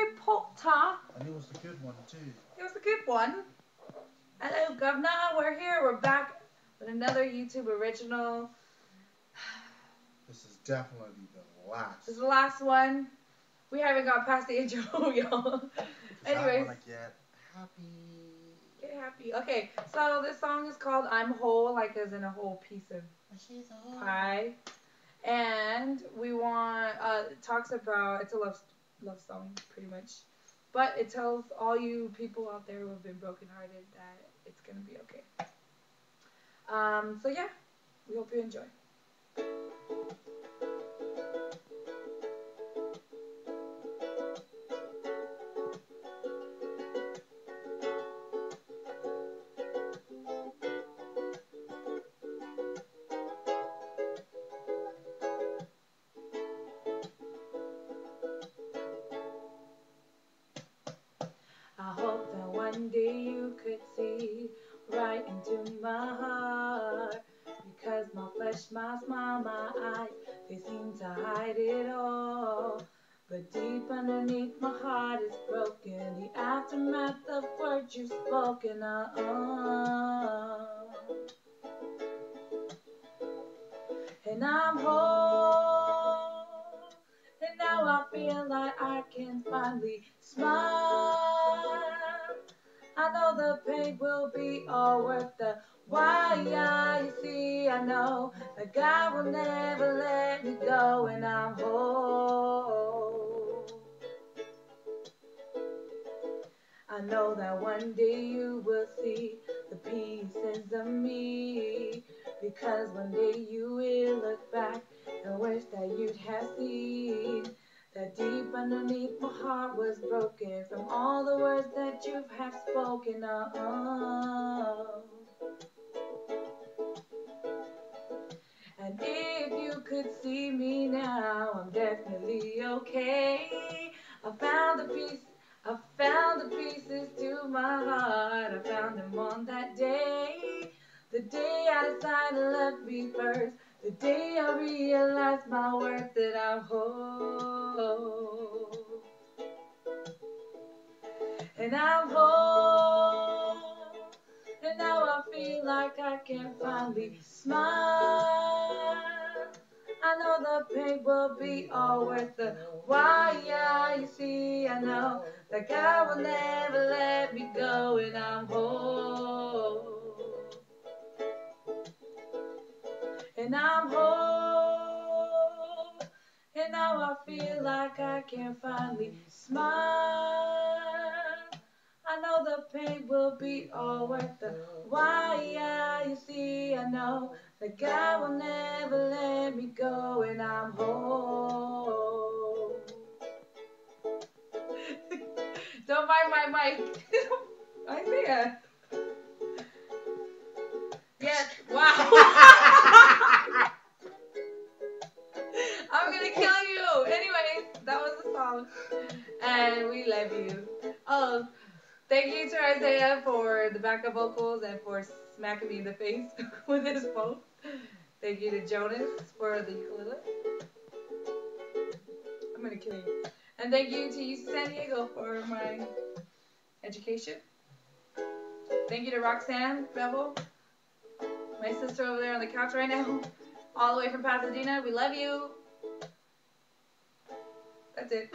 Harry Potter. And it was the good one too. It was a good one. Hello, Governor. We're here. We're back with another YouTube original. This is definitely the last. This is the last one. We haven't got past the intro, y'all. Anyways. Get happy. Get happy. Okay, so this song is called I'm Whole, like as in a whole piece of pie. And we want, it talks about, it's a love song, pretty much. But it tells all you people out there who have been brokenhearted that it's going to be okay. So yeah, we hope you enjoy. I hope that one day you could see right into my heart, because my flesh, my smile, my eyes, they seem to hide it all. But deep underneath my heart is broken, the aftermath of words you've spoken. And I'm whole, and now I feel like I can finally smile. I know the pain will be all worth the while. You see, I know that God will never let me go, and I'm whole. I know that one day you will see the pieces of me, because one day you will look back and wish that you'd have seen that deep underneath my heart was broken from all the words that you have spoken of. And if you could see me now, I'm definitely okay. I found the pieces to my heart. I found them on that day. The day I decided to love me first. The day I realized my worth, that I'm whole. And I'm whole. And now I feel like I can finally smile. I know the pain will be all worth the while. You see, I know that God will never let me go, and I'm whole. And I'm whole, and now I feel like I can finally smile. I know the pain will be all worth the while. You see, I know that God will never let me go, and I'm whole. Don't mind my mic. Isaiah. Yes. Wow. I'm gonna kill you. Anyways, that was the song, and we love you. Oh, thank you to Isaiah for the backup vocals and for smacking me in the face with his phone. Thank you to Jonas for the ukulele. I'm gonna kill you. And thank you to UC San Diego for my education. Thank you to Roxanne Bevel, my sister over there on the couch right now, all the way from Pasadena. We love you. That's it.